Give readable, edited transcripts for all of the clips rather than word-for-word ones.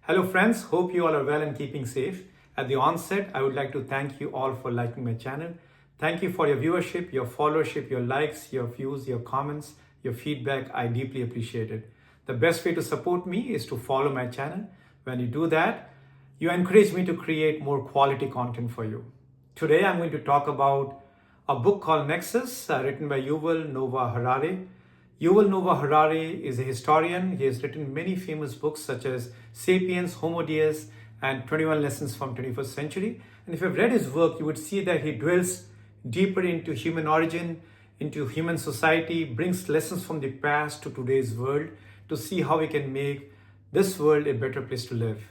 Hello friends, hope you all are well and keeping safe. At the onset, I would like to thank you all for liking my channel. Thank you for your viewership, your followership, your likes, your views, your comments, your feedback. I deeply appreciate it. The best way to support me is to follow my channel. When you do that, you encourage me to create more quality content for you. Today, I'm going to talk about a book called Nexus, written by Yuval Noah Harari. Yuval Noah Harari is a historian. He has written many famous books such as Sapiens, Homo and 21 Lessons from 21st Century. And if you've read his work, you would see that he dwells deeper into human origin, into human society, brings lessons from the past to today's world to see how we can make this world a better place to live.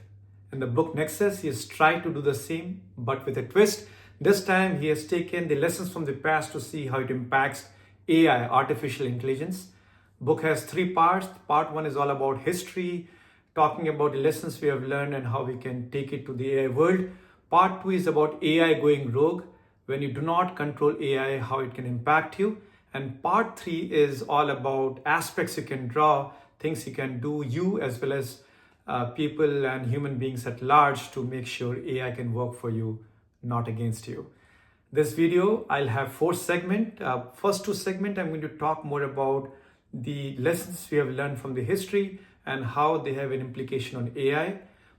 In the book Nexus, he has tried to do the same, but with a twist. This time, he has taken the lessons from the past to see how it impacts AI, artificial intelligence. Book has 3 parts. Part 1 is all about history, talking about the lessons we have learned and how we can take it to the AI world. Part 2 is about AI going rogue. When you do not control AI, how it can impact you. And part 3 is all about aspects you can draw, things you can do, you as well as people and human beings at large, to make sure AI can work for you, not against you. This video, I'll have 4 segments. First 2 segments, I'm going to talk more about the lessons we have learned from the history and how they have an implication on AI.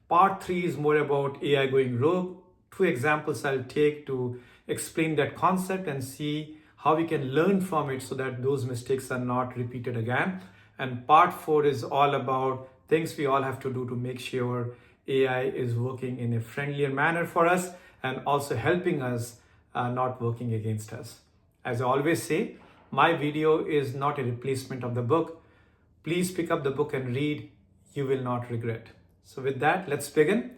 Part 3 is more about AI going rogue. 2 examples I'll take to explain that concept and see how we can learn from it so that those mistakes are not repeated again. And part 4 is all about things we all have to do to make sure AI is working in a friendlier manner for us and also helping us, not working against us. As I always say, my video is not a replacement of the book. Please pick up the book and read. You will not regret. So with that, let's begin.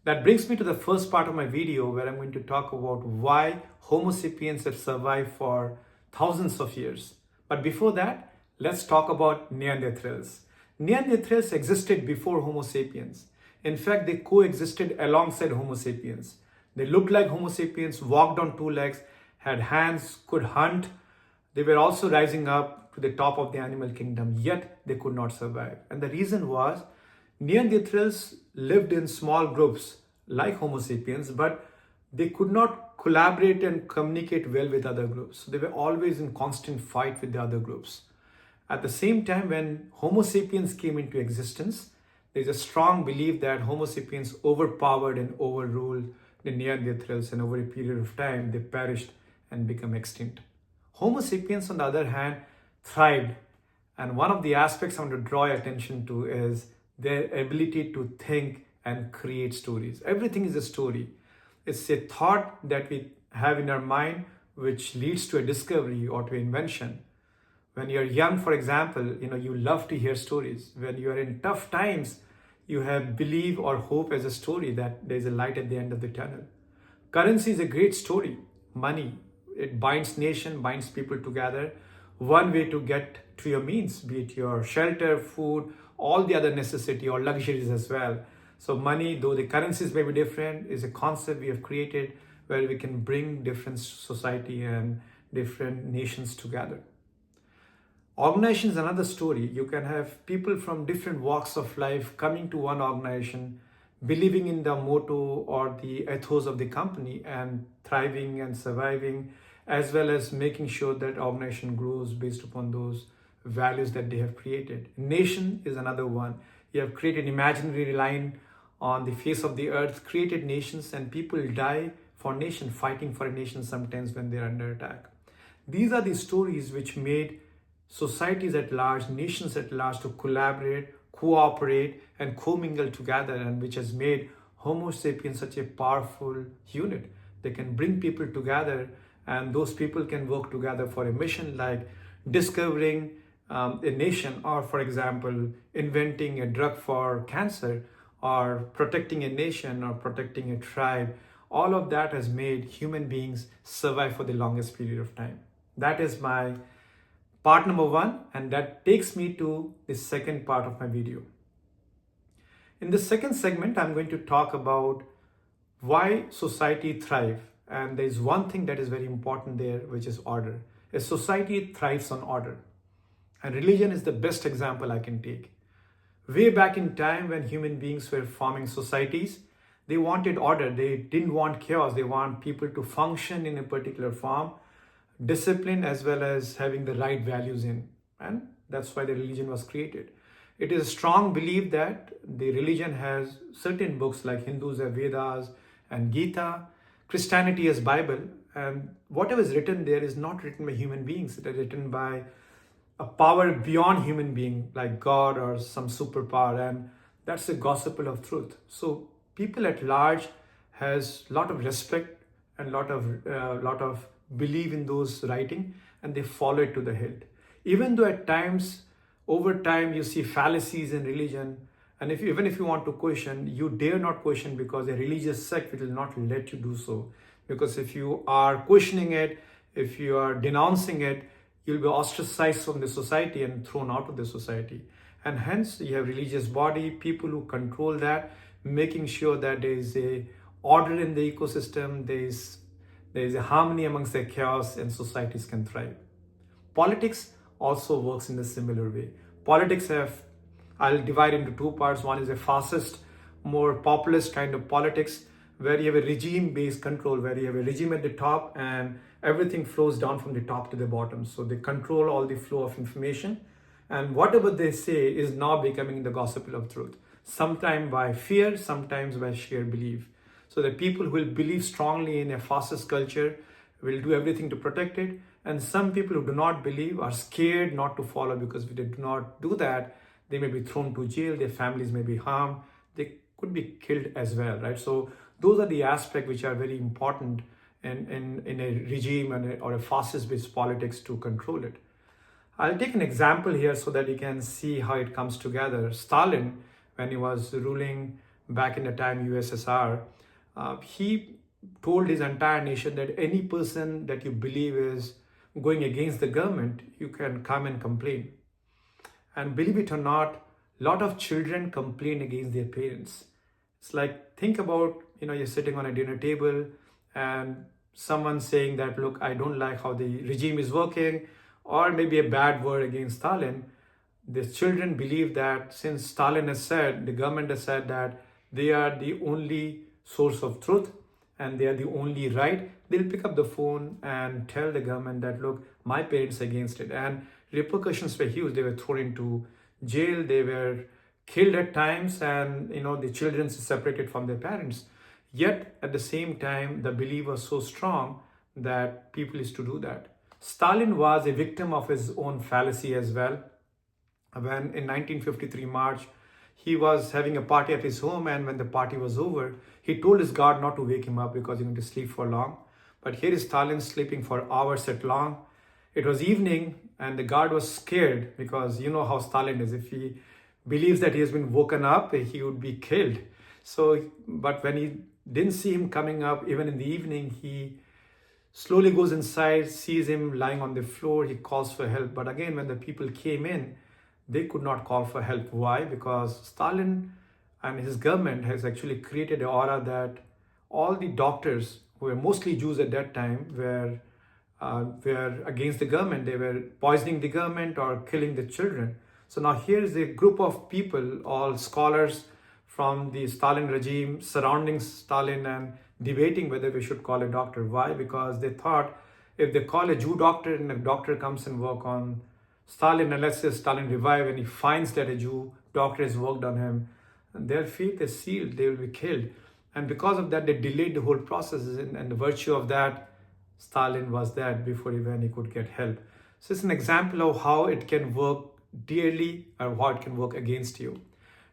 That brings me to the first part of my video, where I'm going to talk about why Homo sapiens have survived for thousands of years. But before that, let's talk about Neanderthals. Neanderthals existed before Homo sapiens. In fact, they coexisted alongside Homo sapiens. They looked like Homo sapiens, walked on 2 legs, had hands, could hunt. They were also rising up to the top of the animal kingdom, yet they could not survive. And the reason was Neanderthals lived in small groups like Homo sapiens, but they could not collaborate and communicate well with other groups. So they were always in constant fight with the other groups. At the same time, when Homo sapiens came into existence, there's a strong belief that Homo sapiens overpowered and overruled the Neanderthals, and over a period of time, they perished and became extinct. Homo sapiens, on the other hand, thrived. And one of the aspects I want to draw your attention to is their ability to think and create stories. Everything is a story. It's a thought that we have in our mind which leads to a discovery or to invention. When you're young, for example, you love to hear stories. When you are in tough times, you have belief or hope as a story that there's a light at the end of the tunnel. Currency is a great story. Money, it binds nation, binds people together. One way to get to your means, be it your shelter, food, all the other necessity or luxuries as well. So money, though the currencies may be different, is a concept we have created where we can bring different society and different nations together. Organization is another story. You can have people from different walks of life coming to one organization, believing in the motto or the ethos of the company and thriving and surviving, as well as making sure that organization grows based upon those values that they have created. Nation is another one. You have created imaginary line on the face of the earth, created nations, and people die for nation, fighting for a nation sometimes when they're under attack. These are the stories which made societies at large, nations at large, to collaborate, cooperate, and commingle together, and which has made Homo sapiens such a powerful unit. They can bring people together, and those people can work together for a mission like discovering a nation, or for example, inventing a drug for cancer, or protecting a nation, or protecting a tribe. All of that has made human beings survive for the longest period of time. That is my part number 1, and that takes me to the second part of my video. In the second segment, I'm going to talk about why society thrives. And there is one thing that is very important there, which is order. A society thrives on order. And religion is the best example I can take. Way back in time when human beings were forming societies, they wanted order. They didn't want chaos. They want people to function in a particular form, discipline as well as having the right values in. And that's why the religion was created. It is a strong belief that the religion has certain books like Hindus have Vedas and Gita, Christianity has Bible, and whatever is written there is not written by human beings. It is written by a power beyond human being like God or some superpower, and that's the gospel of truth. So people at large has lot of respect and lot of believe in those writing, and they follow it to the hilt. Even though at times over time you see fallacies in religion, and even if you want to question, you dare not question because a religious sect will not let you do so. Because if you are questioning it, if you are denouncing it, you'll be ostracized from the society and thrown out of the society. And hence you have religious body, people who control that, making sure that there is a order in the ecosystem, there is a harmony amongst the chaos, and societies can thrive. Politics also works in a similar way. Politics have, I'll divide into two parts. One is a fascist, more populist kind of politics, where you have a regime-based control, where you have a regime at the top and everything flows down from the top to the bottom. So they control all the flow of information, and whatever they say is now becoming the gospel of truth. Sometimes by fear, sometimes by sheer belief. So the people who will believe strongly in a fascist culture will do everything to protect it. And some people who do not believe are scared not to follow, because if they do not do that, they may be thrown to jail, their families may be harmed, they could be killed as well, right? So those are the aspects which are very important in a regime or a fascist-based politics to control it. I'll take an example here so that you can see how it comes together. Stalin, when he was ruling back in the time USSR, he told his entire nation that any person that you believe is going against the government, you can come and complain. And believe it or not, a lot of children complain against their parents. It's like, think about, you're sitting on a dinner table and someone saying that, look, I don't like how the regime is working, or maybe a bad word against Stalin. The children believe that since Stalin has said, the government has said that they are the only source of truth and they are the only right, they'll pick up the phone and tell the government that, look, my parents are against it. And repercussions were huge. They were thrown into jail, they were killed at times, and the children separated from their parents. Yet at the same time, the belief was so strong that people used to do that. Stalin was a victim of his own fallacy as well. When in 1953 March, he was having a party at his home, and when the party was over, he told his guard not to wake him up because he's going to sleep for long. But here is Stalin sleeping for hours at long. It was evening and the guard was scared, because you know how Stalin is. If he believes that he has been woken up, he would be killed. So, but when he didn't see him coming up, even in the evening, he slowly goes inside, sees him lying on the floor, he calls for help. But again, when the people came in, they could not call for help. Why? Because Stalin and his government has actually created an aura that all the doctors, who were mostly Jews at that time, were against the government. They were poisoning the government or killing the children. So now here is a group of people, all scholars from the Stalin regime, surrounding Stalin and debating whether we should call a doctor. Why? Because they thought if they call a Jew doctor and a doctor comes and work on Stalin, and let's say Stalin revive and he finds that a Jew doctor has worked on him, their fate is sealed, they will be killed. And because of that, they delayed the whole process, and the virtue of that, Stalin was dead before even he could get help. So it's an example of how it can work dearly or how it can work against you.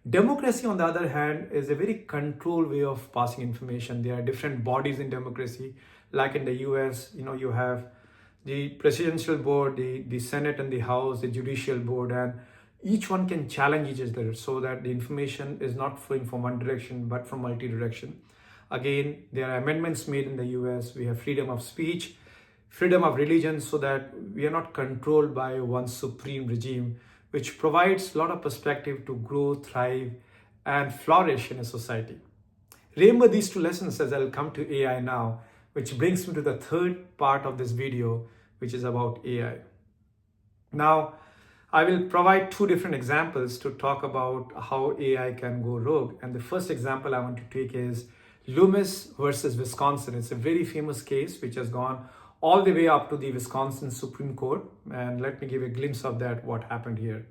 Democracy, on the other hand, is a very controlled way of passing information. There are different bodies in democracy. Like in the US, you have the presidential board, the Senate and the House, the judicial board, and each one can challenge each other so that the information is not flowing from one direction but from multi-direction. Again, there are amendments made in the US. We have freedom of speech, freedom of religion, so that we are not controlled by one supreme regime, which provides a lot of perspective to grow, thrive, and flourish in a society. Remember these two lessons as I'll come to AI now, which brings me to the third part of this video, which is about AI. Now, I will provide two different examples to talk about how AI can go rogue. And the first example I want to take is Loomis versus Wisconsin. It's a very famous case which has gone all the way up to the Wisconsin Supreme Court. And let me give a glimpse of that, what happened here.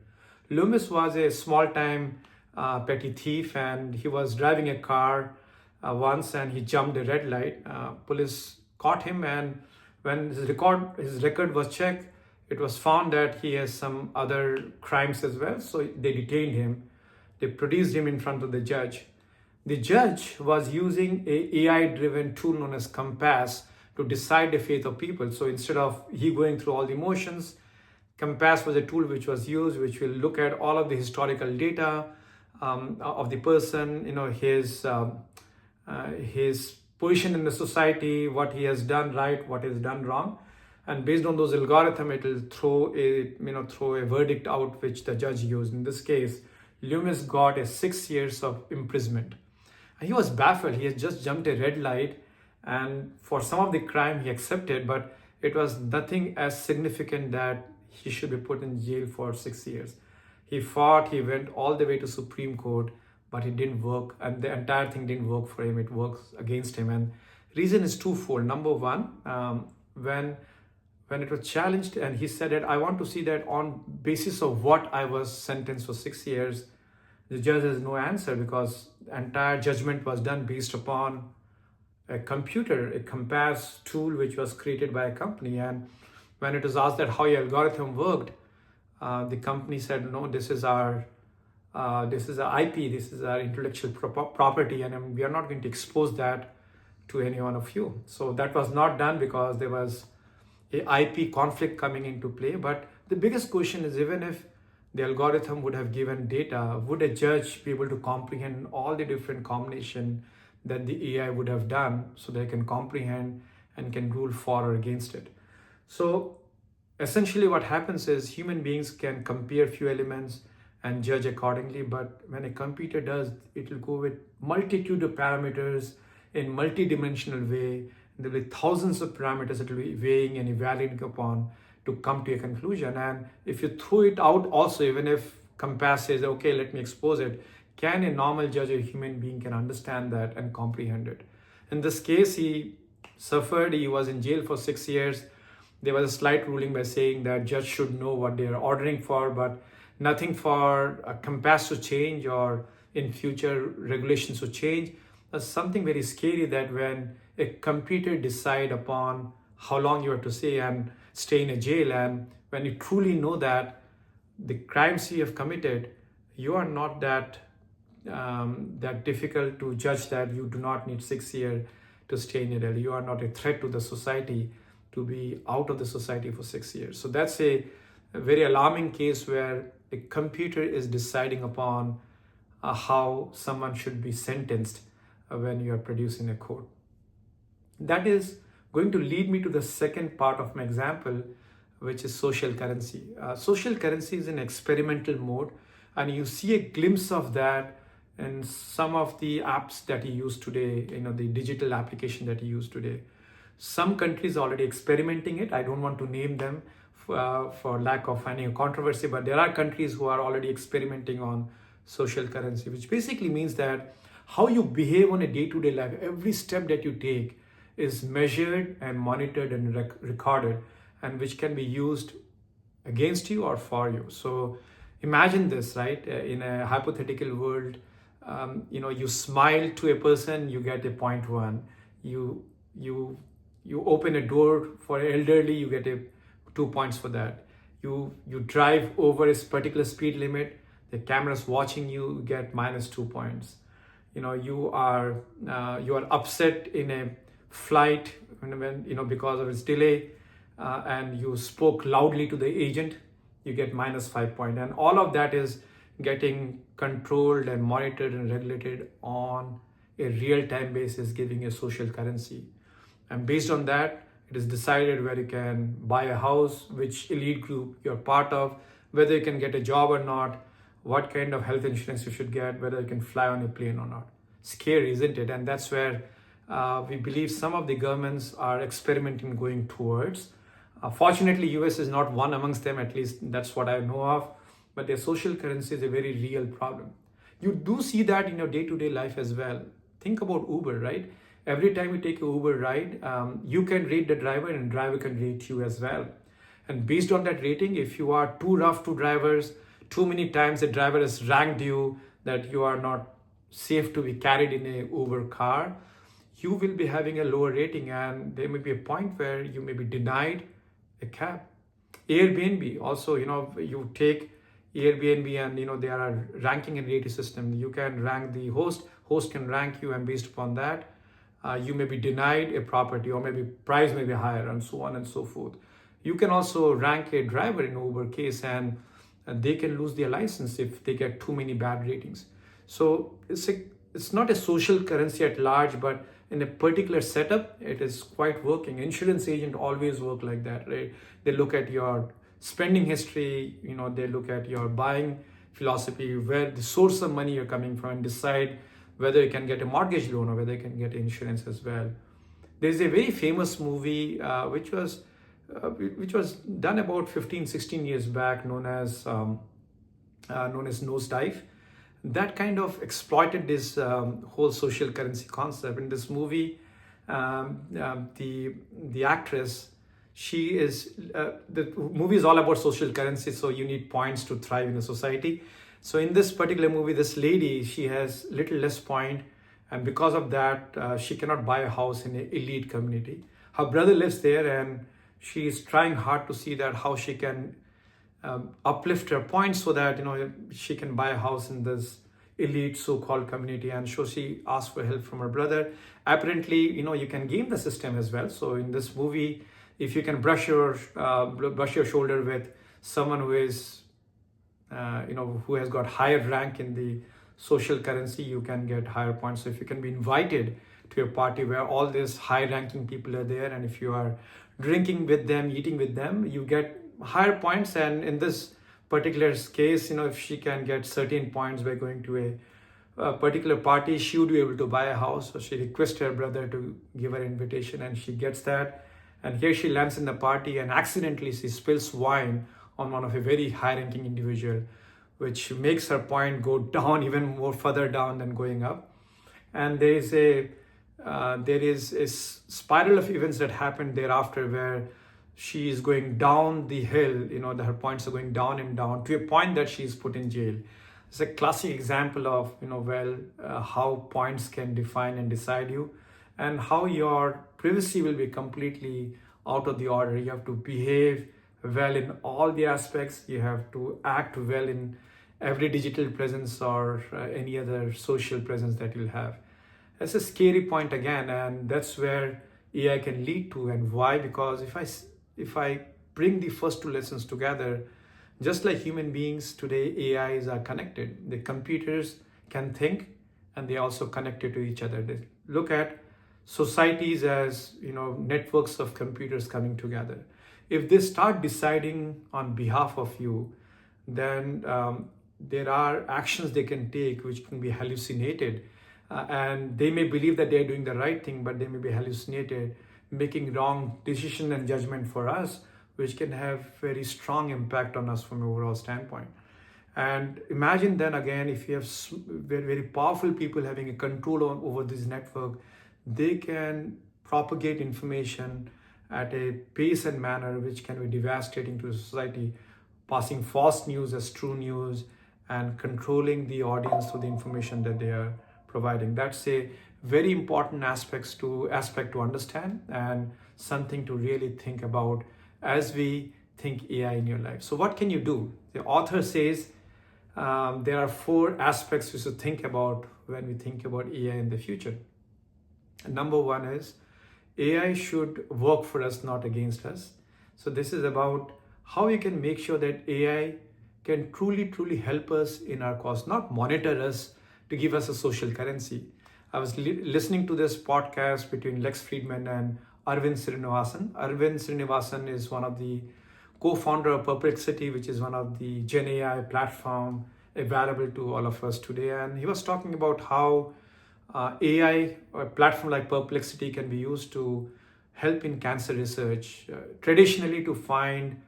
Loomis was a small-time petty thief, and he was driving a car once, and he jumped a red light. Police caught him, and when his record was checked, it was found that he has some other crimes as well. So they detained him. They produced him in front of the judge. The judge was using a AI-driven tool known as Compass to decide the fate of people. So instead of he going through all the motions, Compass was a tool which was used, which will look at all of the historical data of the person, his position in the society, what he has done right, what he has done wrong, and based on those algorithm, it will throw a verdict out which the judge used. In this case, Loomis got a 6 years of imprisonment. And he was baffled. He had just jumped a red light, and for some of the crime he accepted, but it was nothing as significant that he should be put in jail for 6 years. He fought, he went all the way to Supreme Court, but it didn't work, and the entire thing didn't work for him. It works against him. And reason is twofold. Number one, when it was challenged and he said that I want to see that on basis of what I was sentenced for 6 years, the judge has no answer, because the entire judgment was done based upon a computer, a Compass tool which was created by a company. And when it was asked that how your algorithm worked, the company said, no, this is our IP, this is our intellectual property, and we are not going to expose that to any one of you. So that was not done because there was a IP conflict coming into play. But the biggest question is, even if the algorithm would have given data, would a judge be able to comprehend all the different combination that the AI would have done so they can comprehend and can rule for or against it? So essentially what happens is human beings can compare few elements and judge accordingly, but when a computer does, it will go with multitude of parameters in multi-dimensional way. There will be thousands of parameters that will be weighing and evaluating upon to come to a conclusion. And if you throw it out also, even if Compass says, okay, let me expose it, can a normal judge or human being can understand that and comprehend it? In this case, he suffered, he was in jail for 6 years. There was a slight ruling by saying that judge should know what they are ordering for, but nothing for a Compass to change or in future regulations to change. That's something very scary, that when a computer decide upon how long you have to stay in a jail, and when you truly know that the crimes you have committed, you are not that difficult to judge, that you do not need 6 years to stay in a jail. You are not a threat to the society to be out of the society for 6 years. So that's a very alarming case where a computer is deciding upon how someone should be sentenced when you are producing a code. That is going to lead me to the second part of my example, which is social currency. Social currency is in experimental mode, and you see a glimpse of that in some of the apps that you use today, the digital application that you use today. Some countries are already experimenting it. I don't want to name them for lack of finding a controversy, but there are countries who are already experimenting on social currency, which basically means that how you behave on a day-to-day life, every step that you take is measured and monitored and recorded, and which can be used against you or for you. So imagine this, right? In a hypothetical world, you smile to a person, you get a 0.1. You open a door for an elderly, you get 2 points for that. You drive over a particular speed limit, the camera's watching you, get -2 points. You are upset in a flight when because of its delay, and you spoke loudly to the agent, you get -5 points. And all of that is getting controlled and monitored and regulated on a real-time basis, giving a social currency. And based on that, it is decided where you can buy a house, which elite group you're part of, whether you can get a job or not, what kind of health insurance you should get, whether you can fly on a plane or not. Scary, isn't it? And that's where we believe some of the governments are experimenting going towards. Fortunately, US is not one amongst them, at least that's what I know of. But their social currency is a very real problem. You do see that in your day-to-day life as well. Think about Uber, right? Every time you take a Uber ride, you can rate the driver and the driver can rate you as well. And based on that rating, if you are too rough to drivers, too many times the driver has ranked you that you are not safe to be carried in a Uber car, you will be having a lower rating, and there may be a point where you may be denied a cab. Airbnb also, you take Airbnb and there are ranking and rating system. You can rank the host can rank you, and based upon that, you may be denied a property, or maybe price may be higher, and so on and so forth. You can also rank a driver in Uber case, and they can lose their license if they get too many bad ratings. So it's not a social currency at large, but in a particular setup, it is quite working. Insurance agent always work like that, right? They look at your spending history, they look at your buying philosophy, where the source of money you're coming from, and decide whether you can get a mortgage loan or whether you can get insurance as well. There's a very famous movie which was done about 15-16 years back, known as Nosedive. That kind of exploited this whole social currency concept. In this movie, the actress, the movie is all about social currency, so you need points to thrive in a society. So in this particular movie, this lady, she has little less point, and because of that, she cannot buy a house in an elite community. Her brother lives there, and she is trying hard to see that how she can uplift her points so that she can buy a house in this elite so-called community. And so she asked for help from her brother. Apparently, you can game the system as well. So in this movie, if you can brush your shoulder with someone who is who has got higher rank in the social currency, you can get higher points. So if you can be invited to a party where all these high ranking people are there, and if you are drinking with them, eating with them, you get higher points. And in this particular case, if she can get certain points by going to a particular party, she would be able to buy a house. So she requests her brother to give her invitation, and she gets that. And here she lands in the party, and accidentally she spills wine on one of a very high-ranking individual, which makes her point go down even more further down than going up. And there is a spiral of events that happen thereafter, where she is going down the hill, her points are going down and down to a point that she is put in jail. It's a classic example of, how points can define and decide you, and how your privacy will be completely out of the order. You have to behave well in all the aspects. You have to act well in every digital presence or any other social presence that you'll have. That's a scary point again, and that's where AI can lead to. And why? Because if I bring the first two lessons together, just like human beings today, AIs are connected. The computers can think, and they also connected to each other. They look at societies as networks of computers coming together. If they start deciding on behalf of you, then there are actions they can take which can be hallucinated, and they may believe that they're doing the right thing, but they may be hallucinated, making wrong decision and judgment for us, which can have very strong impact on us from an overall standpoint. And imagine then again, if you have very, very powerful people having a control over this network, they can propagate information at a pace and manner which can be devastating to society, passing false news as true news and controlling the audience through the information that they are providing. That's a very important aspect to understand, and something to really think about as we think AI in your life. So what can you do? The author says there are 4 aspects we should think about when we think about AI in the future. And number 1 is AI should work for us, not against us. So this is about how you can make sure that AI can truly help us in our cause, not monitor us to give us a social currency. I was listening to this podcast between Lex Friedman and Arvind Srinivasan. Arvind Srinivasan is one of the co-founder of Perplexity, which is one of the Gen AI platform available to all of us today. And he was talking about how AI, or a platform like Perplexity, can be used to help in cancer research. Traditionally, to find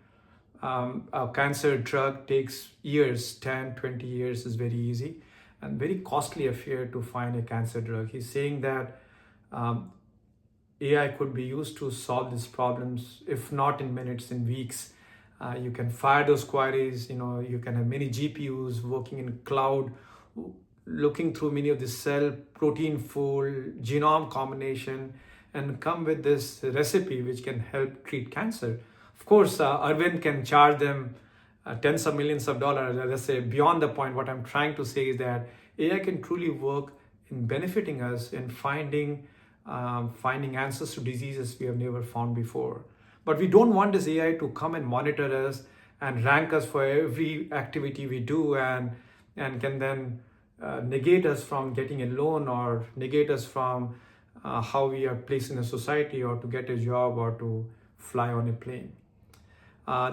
a cancer drug takes years, 10, 20 years is very easy and very costly affair to find a cancer drug. He's saying that um, AI could be used to solve these problems, if not in minutes, in weeks. You can fire those queries, you can have many GPUs working in cloud, looking through many of the cell protein fold, genome combination, and come with this recipe which can help treat cancer. Of course, Arvind can charge them tens of millions of dollars. As I say, beyond the point, what I'm trying to say is that AI can truly work in benefiting us in finding answers to diseases we have never found before. But we don't want this AI to come and monitor us and rank us for every activity we do, and can then negate us from getting a loan, or negate us from how we are placed in a society, or to get a job, or to fly on a plane.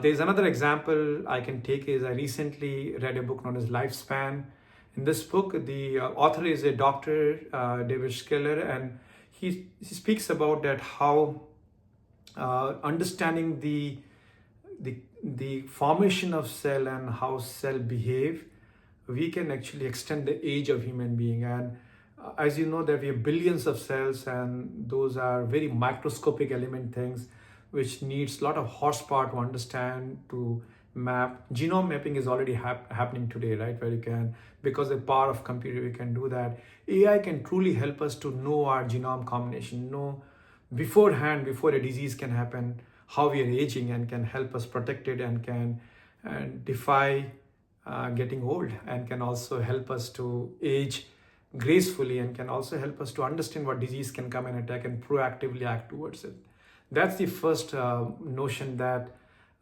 There's another example I can take is I recently read a book known as Lifespan. In this book, the author is a doctor, David Schiller, and he speaks about that how understanding the formation of cell and how cell behave, we can actually extend the age of human being. And as you know, that we have billions of cells, and those are very microscopic element things which needs a lot of horsepower to understand, to map. Genome mapping is already happening today, right? Where you can, because of the power of computer, we can do that. AI can truly help us to know our genome combination, know beforehand, before a disease can happen, how we are aging, and can help us protect it, and can defy getting old, and can also help us to age gracefully, and can also help us to understand what disease can come and attack, and proactively act towards it. That's the first notion that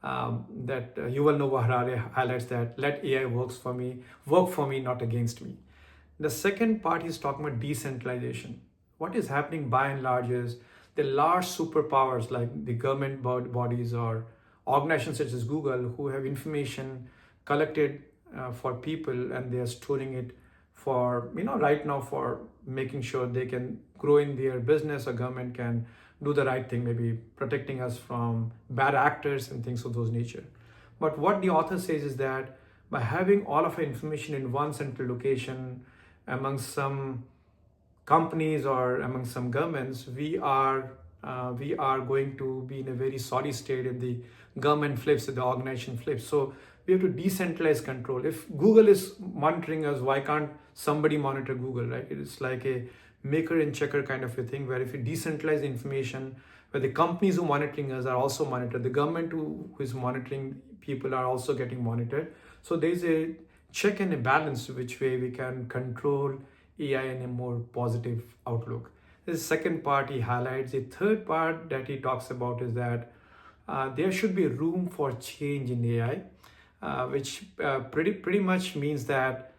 Yuval Noah Harari highlights, that let AI work for me, not against me. The second part is talking about decentralization. What is happening by and large is the large superpowers like the government bodies or organizations such as Google, who have information collected for people, and they are storing it for, right now, for making sure they can grow in their business, or government can do the right thing, maybe protecting us from bad actors and things of those nature. But what the author says is that by having all of our information in one central location among some companies or among some governments, we are going to be in a very sorry state if the government flips, if the organization flips. So we have to decentralize control. If Google is monitoring us, why can't somebody monitor Google, right? It's like a maker and checker kind of a thing, where if you decentralize the information, where the companies who are monitoring us are also monitored, the government who is monitoring people are also getting monitored. So there's a check and a balance which way we can control AI in a more positive outlook. The second part he highlights. The third part that he talks about is that there should be room for change in AI, which pretty much means that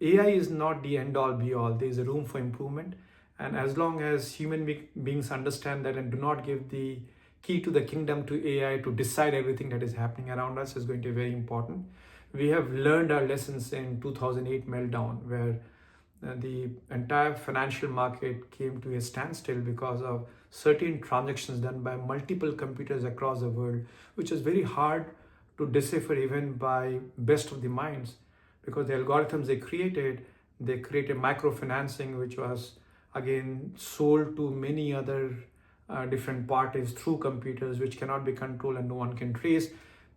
AI is not the end all be all. There is a room for improvement, and as long as human beings understand that and do not give the key to the kingdom to AI to decide everything that is happening around us, is going to be very important. We have learned our lessons in 2008 meltdown, where the entire financial market came to a standstill because of certain transactions done by multiple computers across the world, which is very hard to decipher even by best of the minds, because the algorithms they created microfinancing, which was again sold to many other different parties through computers, which cannot be controlled and no one can trace,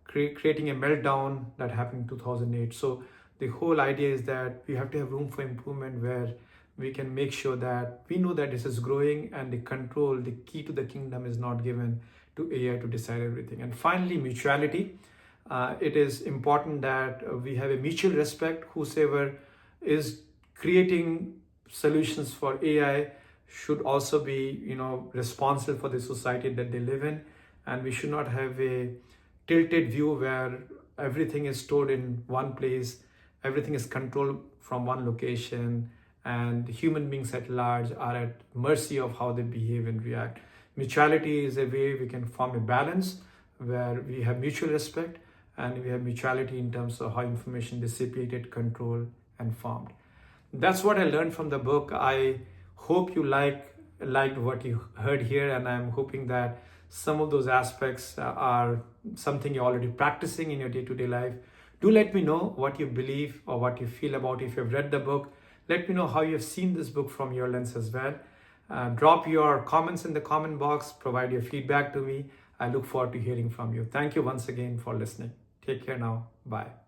creating a meltdown that happened in 2008. So the whole idea is that we have to have room for improvement, where we can make sure that we know that this is growing, and the key to the kingdom is not given to AI to decide everything. And finally, mutuality. It is important that we have a mutual respect. Whosoever is creating solutions for AI should also be, responsible for the society that they live in, and we should not have a tilted view where everything is stored in one place, everything is controlled from one location, and human beings at large are at mercy of how they behave and react. Mutuality is a way we can form a balance where we have mutual respect, and we have mutuality in terms of how information dissipated, controlled, and formed. That's what I learned from the book. I hope you like liked what you heard here, and I'm hoping that some of those aspects are something you're already practicing in your day-to-day life. Do let me know what you believe or what you feel about if you've read the book. Let me know how you've seen this book from your lens as well. Drop your comments in the comment box, provide your feedback to me. I look forward to hearing from you. Thank you once again for listening. Take care now. Bye.